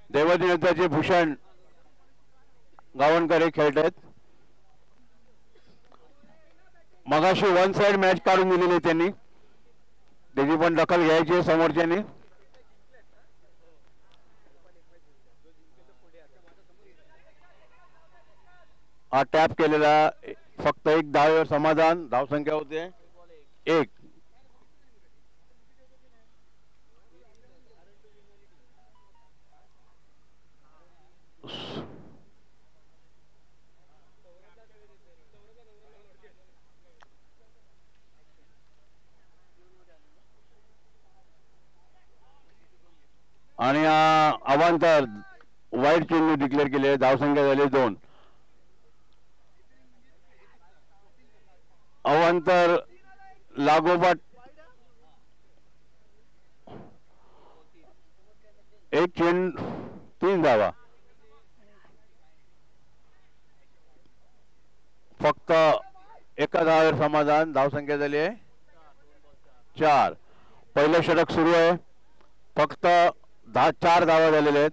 दैवत युद्धाचे भूषण गावणकर खेळत आहेत. मगाशी वन साइड मॅच काढून दिलेली त्यांनी, त्याची पण दखल घ्यायची समोरच्यानी. हा टॅप केलेला फक्त एक धावेवर समाधान. धावसंख्या होते 1. आणि अवांतर वाईट चेंडू डिक्लेअर केले. धावसंख्या झाली 2. अवांतर लागोपाठ एक चेंडू 3 धावा. फक्त एका धावेवर समाधान. धावसंख्या झाली आहे 4. पहिलं षटक सुरू आहे. फक्त 4 धावा झालेले आहेत.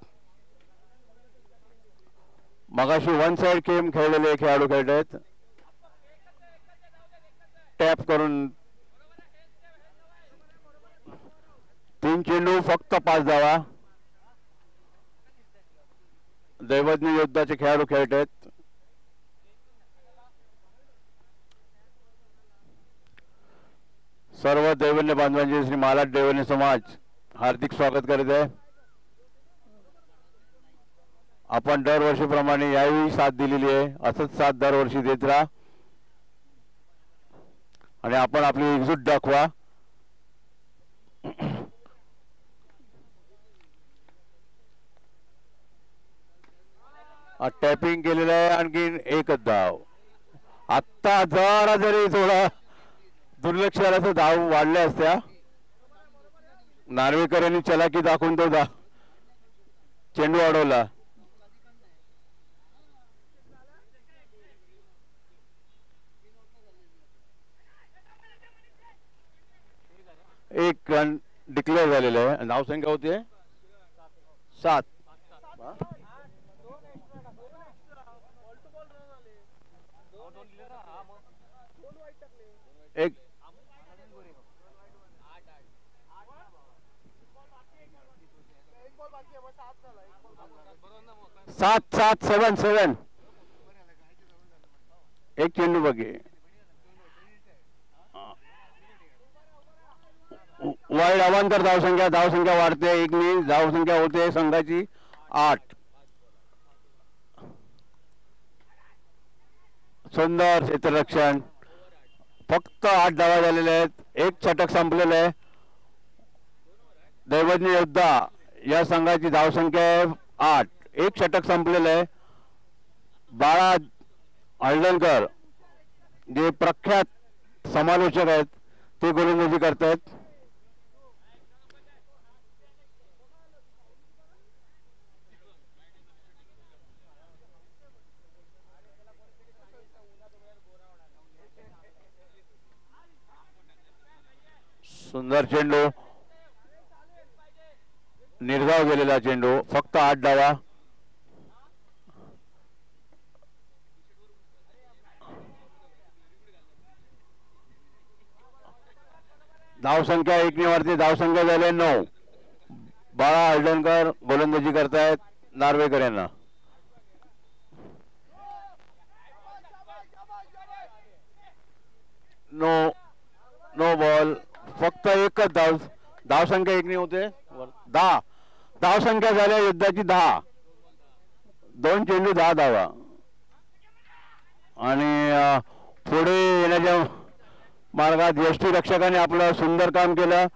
मगाशी वन साइड गेम खेळलेले खेळाडू खेळत आहेत. टॅप करून 3 चेंडू फक्त 5 धावा. दैवज्ञ योद्धाचे खेळाडू खेळत आहेत. सर्व दैवन्य बांधवांचे श्री महाराज दैवन्य समाज हार्दिक स्वागत करीत आहे. आपण दरवर्षीप्रमाणे यावेळी साथ दिलेली आहे. असंच साथ दरवर्षी देत राहा आणि आपण आपली एकजूट दाखवा. टॅपिंग केलेलं आहे. आणखी एकच धाव. आत्ता जरा जरी थोडा दुर्लक्ष झालं तर धाव वाढल्या असत्या. नार्वेकर यांनी चलाकी दाखवून तो चेंडू अडवला. एक रन डिक्लेअर झालेलं आहे. धावसंख्या होती 7. एक 7-7-7-7. एक चेंडू बघे. वाईड अवांतर धावसंख्या वाढते. 1 धावसंख्या होते संघाची 8. सुंदर क्षेत्ररक्षण. फक्त 8 धावा झालेल्या आहेत. एक षटक संपलेलं आहे. दैवज्ञ योद्धा या संघाची धावसंख्या आहे 8. एक षटक संपलेलं आहे. बाळा हळदणकर जे प्रख्यात समालोचक आहेत ते गोलंदाजी करतायत. सुंदर चेंडू. निर्धाव गेलेला चेंडू. फक्त 8 धावा. धावसंख्या 1 ने वाढते. धावसंख्या झाले 9. बाळा हळदणकर गोलंदाजी करतायत नार्वेकर यांना. No ball. फक्त एकच धावसंख्या 1 ने होते 10. धावसंख्या झाल्या युद्धाची 10. 2 चेंडू 10 धावा. आणि पुढे येण्याच्या मार्गात यष्टी रक्षकाने आपलं सुंदर काम केलं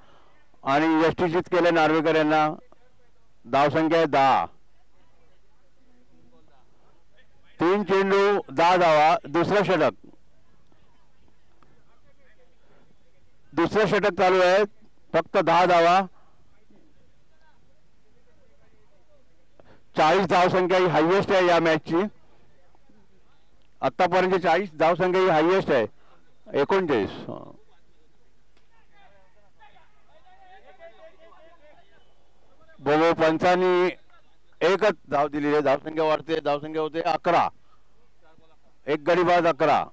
आणि यष्टीचित केलं नार्वेकर यांना. धावसंख्या आहे 10. 3 चेंडू 10 धावा. दुसरं षटक चालू आहे. फक्त 10 धावा. 40 धावसंख्या ही हायएस्ट आहे या मॅचची. आतापर्यंत 40 धावसंख्या ही हायएस्ट आहे. 39. बोबो पंचांनी एकच धाव दिलेली आहे. धावसंख्या वाढते. धावसंख्या होते 11. एक गडीबाज 11.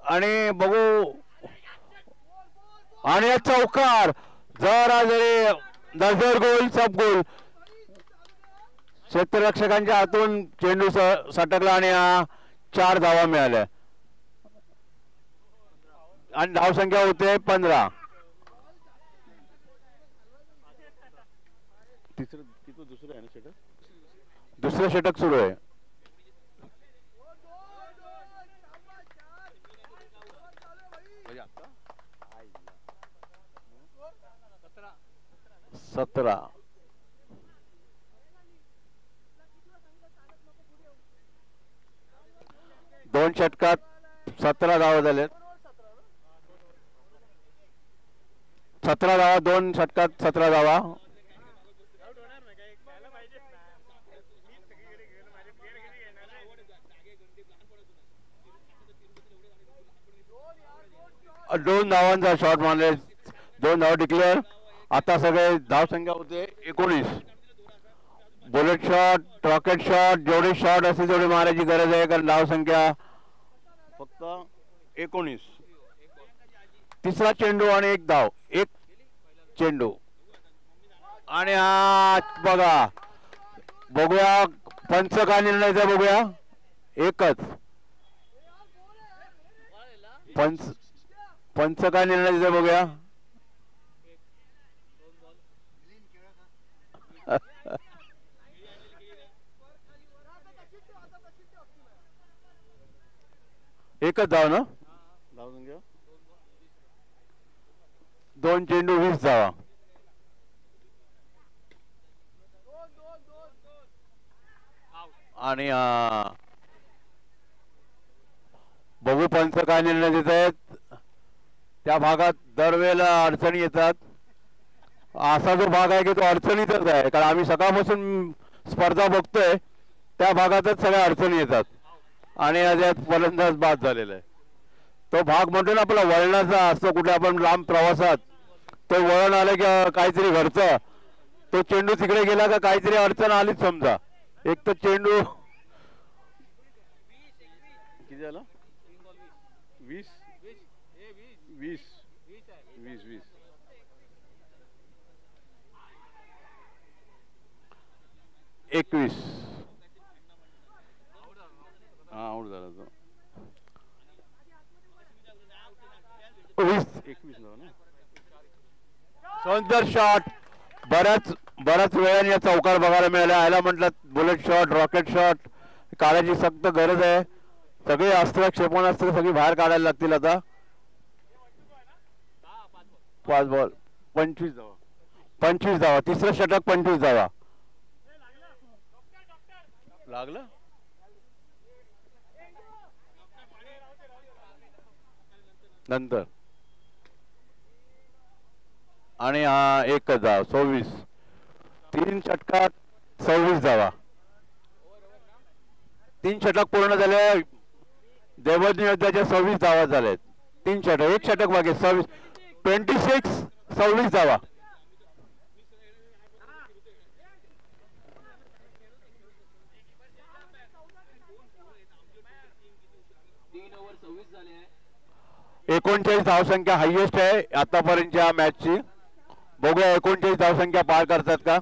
आणि बघू आणि चौकार जरा जरी दर्जर गोल सब गोल. क्षेत्ररक्षकांच्या हातून चेंडू सटकला आणि 4 धावा मिळाल्या आणि धावसंख्या होते 15. दुसरं आहे ना षटक. दुसरं षटक सुरू आहे. सतरा. दोन षटकात 17 धावा झालेत. 17 धावा. 2 षटकात 17 धावा. दोन धावांचा शॉट मारले. 2 धावा डिक्लेअर. आता सगळे धावसंख्या होते 19. बुलेट शॉट रॉकेट शॉट जेवढे शॉट असेल तेवढे मारायची गरज आहे कारण धावसंख्या फक्त 19. तिसरा चेंडू आणि 1 धाव. 1 चेंडू आणि हा बघा बघूया पंच का निर्णय बघूया. एकच पंच का निर्णय बघूया. एकच धाव ना. धावसंख्या 2 चेंडू 20 धावा. आणि बघू पंच काय निर्णय देत आहेत. त्या भागात दरवेळेला अडचणी येतात. असा जो भाग आहे की तो अडचणीतच आहे कारण आम्ही सकाळपासून स्पर्धा बघतोय त्या भागातच सगळ्या अडचणी येतात आणि यात फलंदाज बाद झालेला आहे. तो भाग म्हणतो ना आपला वळणाचा असतो. कुठे आपण लांब प्रवासात तो वळण आलं की काहीतरी घडतं. तो चेंडू तिकडे गेला का काहीतरी अडचण आलीच समजा. एक तर चेंडू किती झालं. 20 20 20 20 21. हा आउट झाला तो. 21 ना. सुंदर शॉट. बऱ्याच वेळाने या चौकार बघायला मिळाला. याला म्हटलं बुलेट शॉट रॉकेट शॉट काढायची सक्त गरज आहे. सगळे अस्त्र क्षेपणास्त्र सगळी बाहेर काढायला लागतील आता. 5 बॉल 25 धावा. 25 धावा. तिसरं षटक 25 धावा. लागलं. नंतर आणि हा एकच धाव. 26. 3 षटकात 26 धावा. 3 षटक पूर्ण झाले. देवज्ञ योद्ध्याच्या 26 धावा झालेत. 3 षटक. 1 षटक बाकी. 26 धावा. झाले 39 धावसंख्या हायएस्ट आहे आतापर्यंतच्या मॅचची. बघूया 39 धावसंख्या पार करतात का.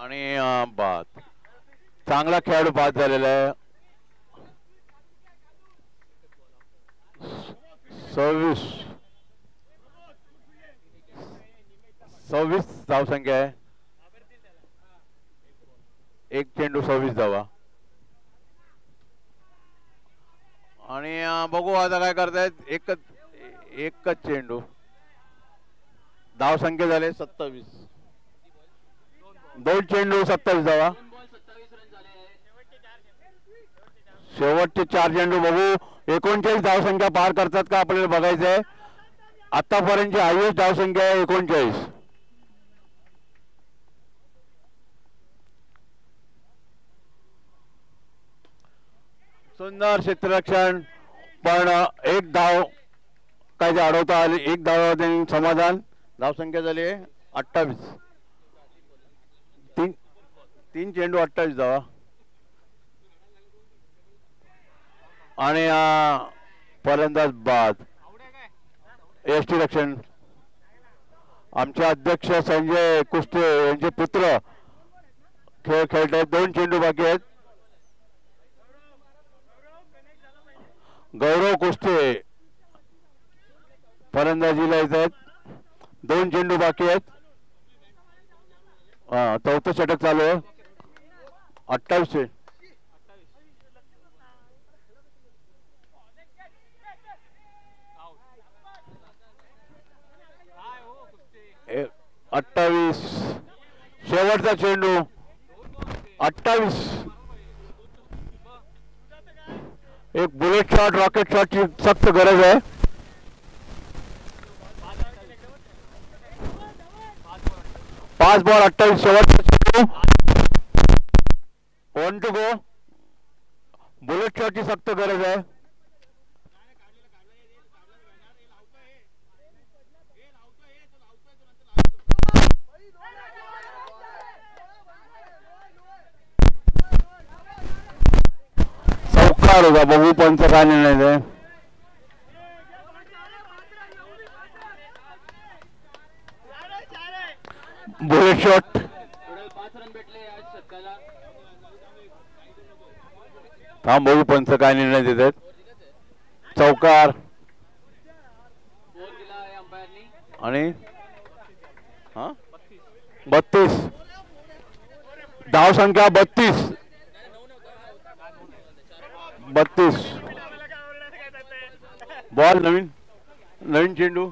आणि बाद चांगला खेळाडू बाद झालेला आहे. 26 धावसंख्या आहे. 1 चेंडू 26 धावा. आणि बघू आता काय करतायत. एकच चेंडू. धावसंख्या झाले 27. 2 चेंडू 27 धावा. शेवटचे 4 चेंडू. बघू 39 धावसंख्या पार करतात का आपल्याला बघायचंय. आतापर्यंतची हायएस्ट धावसंख्या आहे 39. सुंदर क्षेत्ररक्षण, पण एक धाव काय ते अडवता आली. एक धाव त्यांनी समाधान. धावसंख्या झाली 28. तीन चेंडू 28 धावा. आणि फलंदाज बाद. यष्टी रक्षण आमचे अध्यक्ष संजय कुस्ते यांचे पुत्र खेळ खेळत आहेत. 2 चेंडू बाकी आहेत. गौरव कुस्ते फलंदाजीला येत आहेत. 2 चेंडू बाकी आहेत. चौथं षटक चालू आहे. 28. शेवटचा चेंडू 28. एक बुलेट शॉट रॉकेट शॉटची सक्त गरज आहे. 5 बॉल 28. शेवटचा चेंडू 1 टू गो. बुलेट शॉटची सक्त गरज आहे. चौकार होता. बघू पंच काय निर्णय दे. Bullet shot. थांब बघू पंच काय निर्णय देत आहेत. चौकार आणि 32. धाव संख्या 32. बॉल नवीन चेंडू.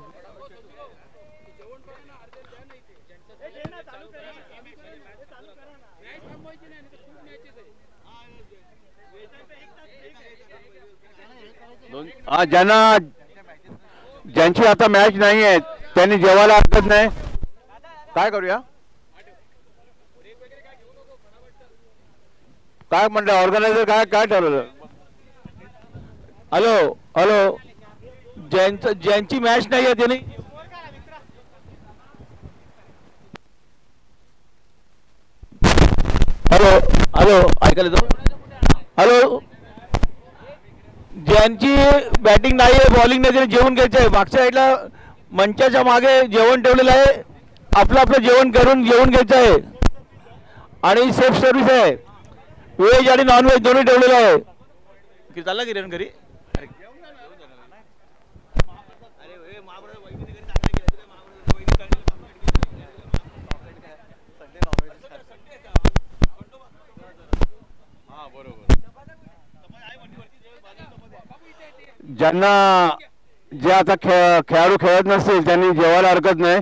ज्यांची आता मॅच नाही आहे त्यांनी जेवायला हरकत नाही. काय करूया, काय म्हणलं ऑर्गनायझर, काय काय ठरवलं? हॅलो ज्यांची मॅच नाही आहे त्यांनी हॅलो ऐकायला जाऊ. हॅलो, ज्यांची बॅटिंग नाही आहे, बॉलिंग नाही, त्यांनी जेवण घ्यायचं आहे. मागच्या साईडला मंचाच्या मागे जेवण ठेवलेलं आहे. आपलं जेवण करून जेवण घ्यायचं आहे. आणि सेफ सर्व्हिस आहे. व्हेज आणि नॉन व्हेज दोन्ही ठेवलेलं आहे. की चालला किरण घरी? ज्यांना जे आता खेळाडू खेळत नसतील त्यांनी जेवायला हरकत नाही.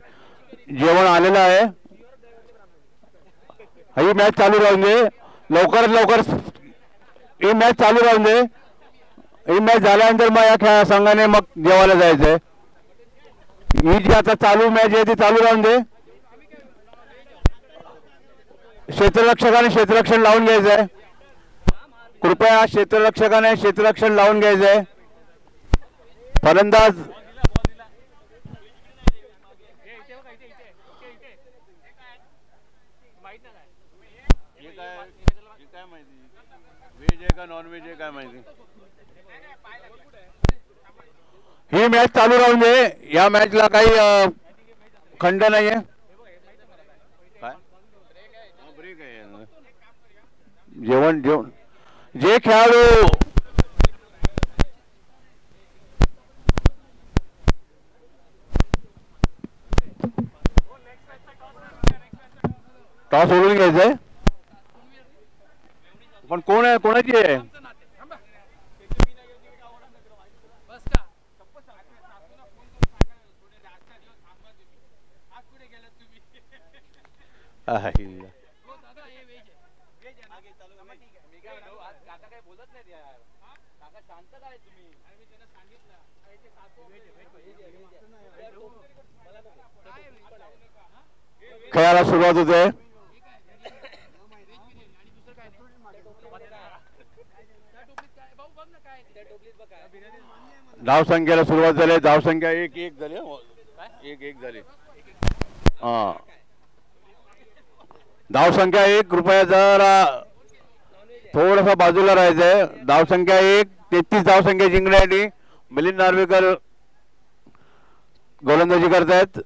जेवण आलेलं आहे. ही मॅच चालू राहून दे. लवकरात लवकर ही मॅच चालू राहून दे. ही मॅच झाल्यानंतर मग या संघाने मग जेवायला जायचंय. ही जी आता चालू मॅच आहे ती चालू राहून दे. क्षेत्ररक्षकाने क्षेत्ररक्षण लावून घ्यायचंय. कृपया क्षेत्ररक्षकाने क्षेत्ररक्षण लावून घ्यायचंय. फलंदाज व्हेज आहे का नॉन व्हेज आहे काय माहिती. ही मॅच चालू राहून दे. या मॅचला काही खंड नाहीये. काय ब्रेक आहे? जेवण जे खेळाडू टॉस सोडून घ्यायचंय. पण कोण आहे, कोणाची आहे? खेळाला सुरुवात होते. धावसंख्येला सुरुवात झाली. धावसंख्या 1-1 झाली. एक एक झाली. हा, धावसंख्या 1. कृपया जरा थोडासा बाजूला राहायचंय. धावसंख्या 1. 33 धावसंख्या जिंकण्यासाठी मिलिंद नार्वेकर गोलंदाजी करतायत.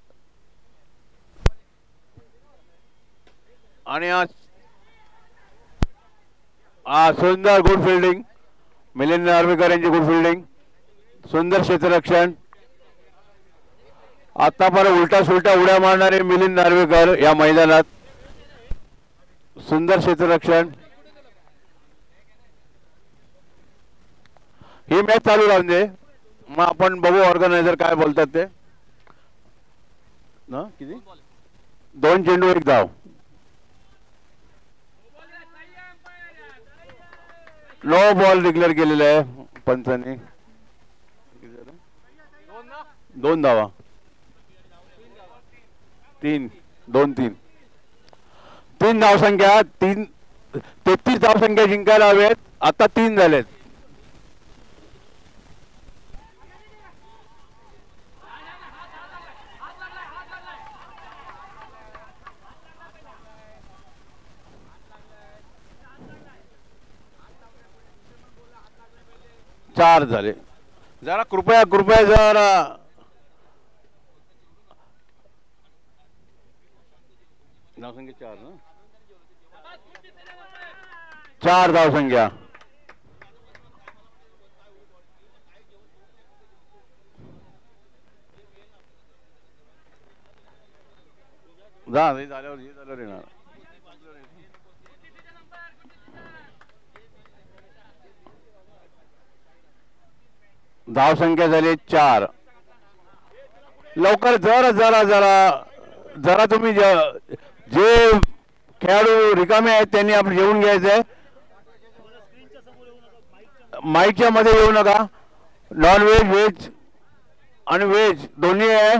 आणि सुंदर गुड फिल्डिंग. मिलिंद नार्वेकर यांची गुड फिल्डिंग. सुंदर क्षेत्ररक्षण. आतापर्यंत उलटा सुलटा उड्या मारणारे मिलिंद नार्वेकर या मैदानात. सुंदर क्षेत्ररक्षण. ही मॅच चालू राहून दे, मग आपण बघू ऑर्गनायझर काय बोलतात ते. ना किती 2 चेंडू 1 धाव. नो बॉल डिक्लेअर केलेला आहे पंचांनी. 2 धावा. 3 धावसंख्या. 33 धावसंख्या जिंकायला हवेत. आता 3 झालेत. चार झाले. जरा कृपया जरा धावसंख्या 4 ना. 4 धावसंख्या. झाल्यावर येणार. धावसंख्या झाली 4. लवकर जरा जरा जरा जरा तुम्ही जे खेळाडू रिकामे आहेत त्यांनी आपण जेवून घ्यायचंय. माईकच्या मध्ये येऊ नका. नॉन व्हेज, व्हेज आणि व्हेज दोन्ही आहे.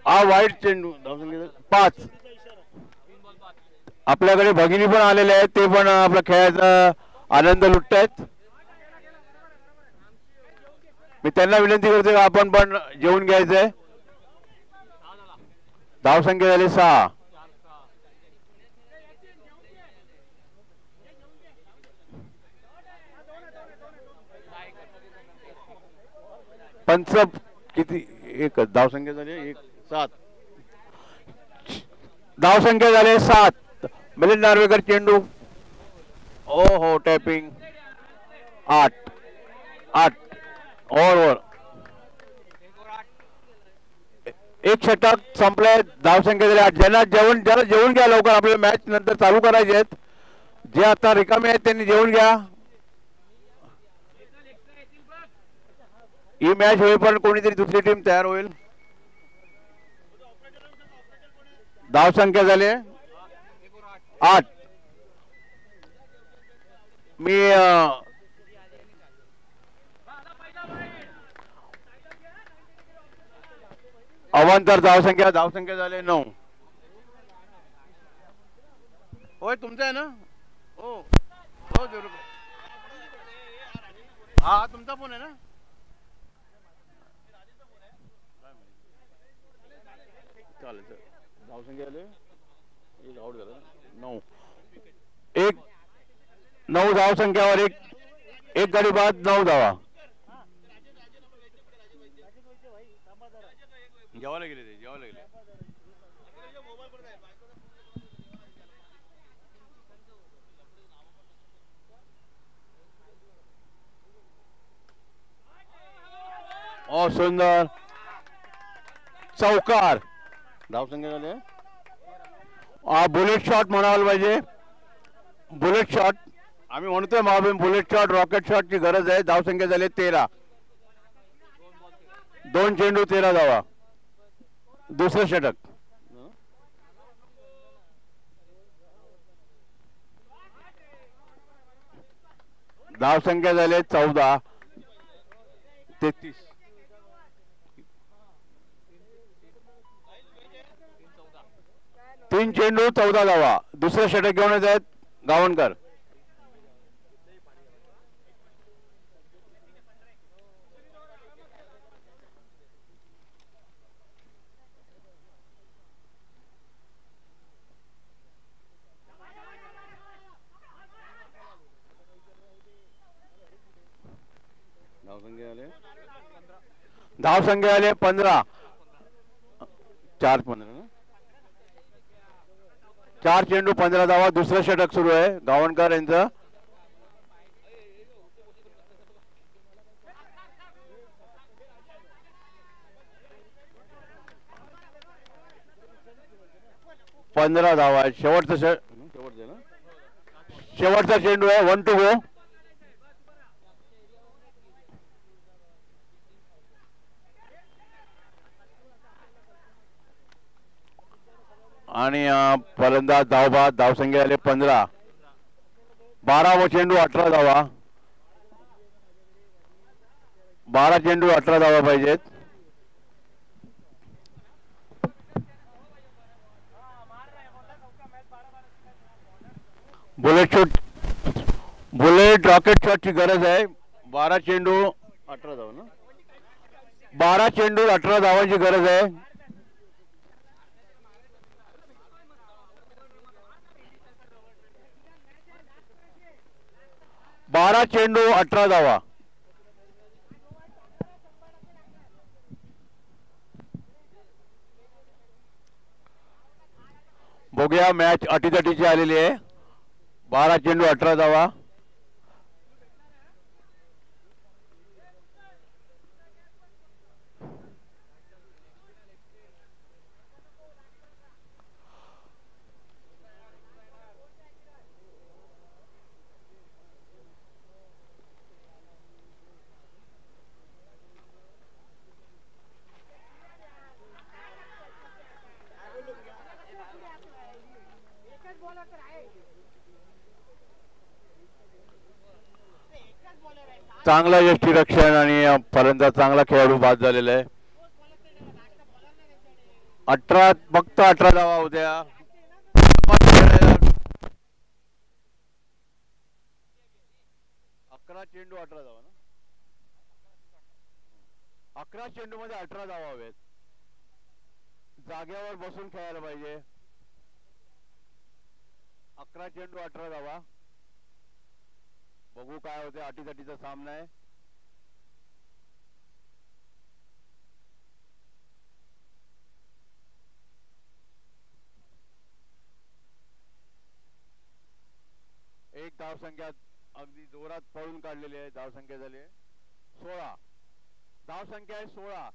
हा वाईट चेंडू. 5. आपल्याकडे भगिनी पण आलेले आहेत. ते पण आपल्या खेळाचा आनंद लुटतायत. मी त्यांना विनंती करतो आपण पण जेवून घ्यायचंय. धावसंख्या झाली 6. पंच किती. 1 धावसंख्या झाली 7. धावसंख्या झाली 7. मिलिंद नार्वेकर चेंडू. ओ हो टॅपिंग. 8 ओव्हर. 1 षटक संपलंय. धावसंख्या झाली 8. ज्यांना जेवून घ्या लवकर. आपल्याला मॅच नंतर चालू करायचे आहेत. जे आता रिकामे आहेत त्यांनी जेवून घ्या. ही मॅच होईपर्यंत कोणीतरी दुसरी टीम तयार होईल. धावसंख्या झाली 8. मी अवांतर धावसंख्या झाले 9. होय तुमचं आहे ना. हो हो जरूर. हा तुमचा फोन आहे ना. चालेल. धावसंख्या झाले 9. 9 धावसंख्यावर एक गडी बाद. 9 धावा. जेवायला गेले. ओ सुंदर चौकार. धावसंख्या झाली. बुलेट शॉट म्हणायला पाहिजे. बुलेट शॉट आम्ही म्हणतोय महाबीम. बुलेट शॉट, रॉकेट शॉटची गरज आहे. धावसंख्या झाली 13. 2 चेंडू 13 धावा. दुसरं षटक. धावसंख्या झाली 14. 33. 3 चेंडू 14 धावा. दुसरं षटक घेऊन येत आहेत गावणकर. धाव संख्या आले 15. 4-15 4 चेंडू 15 धावा. दुसरं षटक सुरू आहे गावणकर यांचं. पंधरा धावा. शेवटचा चेंडू आहे. 1 to go. आणि फलंदाज धावबाद. धावसंख्या आले 15. 12 व चेंडू 18 धावा. 12 चेंडू 18 धावा पाहिजेत. बुलेट रॉकेट शॉटची गरज आहे. 12 चेंडू 18 धावा ना. 12 चेंडू 18 धावांची गरज आहे. 12 चेंडू 18 धावा. बघूया मॅच अटीतटीची आलेली आहे. 12 चेंडू 18 धावा. चांगला यष्टीरक्षण आणि फलंदाज चांगला खेळाडू बाद झालेला आहे. 18 फक्त 18 धावा होत्या. 11 चेंडू 18 धावा ना. 11 चेंडू मध्ये 18 धावा हवेत. जाग्यावर बसून खेळायला पाहिजे. 11 चेंडू 18 धावा. बघू काय होते. अटीतटीचा सामना आहे. एक धावसंख्या अगदी जोरात पळून काढलेली आहे. धावसंख्या झाली 16. धावसंख्या आहे 16.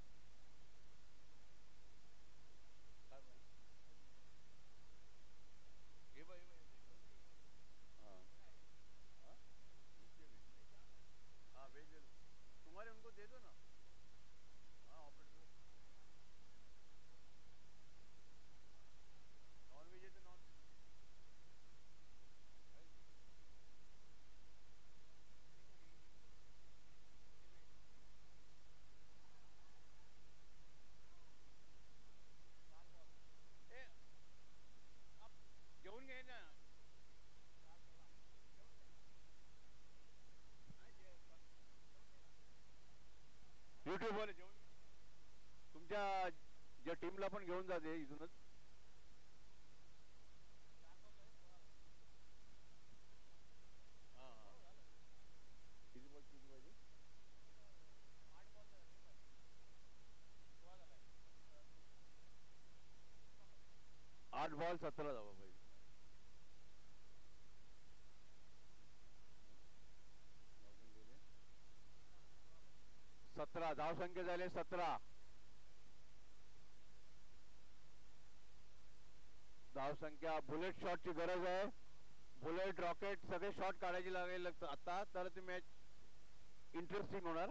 युट्यूब वर जेवण तुमच्या ज्या टीमला पण घेऊन जाते इथूनच. किती बॉल किती पाहिजे. 8 बॉल 17 धावा पाहिजे. 17 धावसंख्या झाले 17. धावसंख्या. बुलेट शॉटची गरज आहे. बुलेट रॉकेट सगळे शॉट काढायचे लागेल आता, तर ती मॅच इंटरेस्टिंग होणार.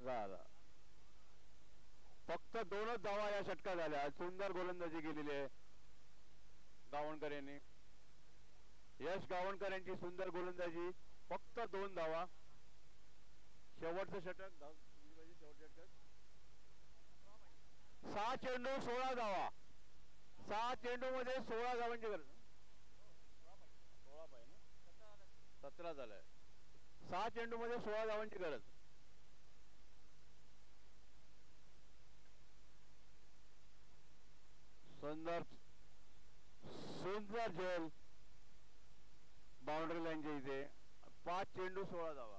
झाला. फक्त 2च धावा या षटकात झाल्या. सुंदर गोलंदाजी केलेली आहे गावणकर यांनी. यश गावणकर यांची सुंदर गोलंदाजी. फक्त 2 धावा. शेवटचं षटक. 6 चेंडू 16 धावा. 6 चेंडू मध्ये 16 धावांची गरज. 16 पाहिजे ना. 17 झालाय. 6 चेंडू मध्ये 16 धावांची गरज. सुंदर सुंदर झेल बाउंड्री लाईनच्या इथे. 5 चेंडू 16 धावा.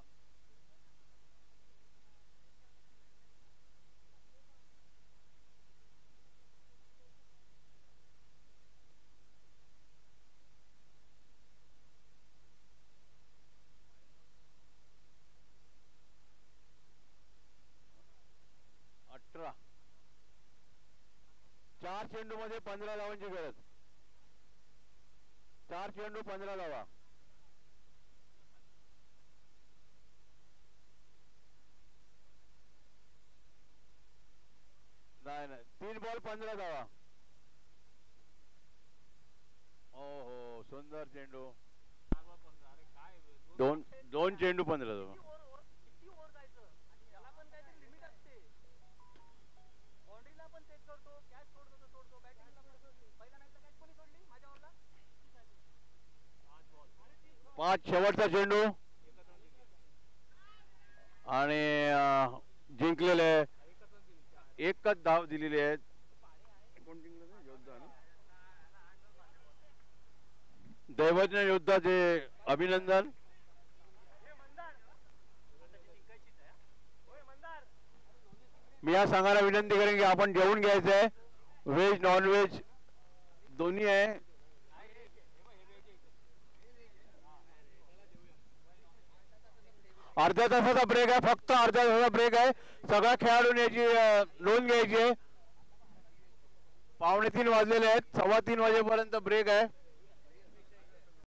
4 चेंडूमध्ये 15 धावांची गरज. 4 चेंडू 15 धावा. नाही नाही 3 बॉल 15 धावा. हो हो सुंदर चेंडू. दोन चेंडू 15 धावा. पाच शेवटचा चेंडू आणि जिंकलेले एकच धाव दिलेली आहेत. दैवज्ञ योद्धाचे अभिनंदन. मी या संघाला विनंती करेन की आपण जेवून घ्यायचं आहे. व्हेज नॉन व्हेज दोन्ही आहे. अर्ध्या तासाचा ब्रेक आहे. फक्त अर्ध्या तासाचा ब्रेक आहे. सगळ्या खेळाडूंनी याची नोंद घ्यायची आहे. 2:45 वाजलेले आहेत. 3:15 वाजेपर्यंत ब्रेक आहे.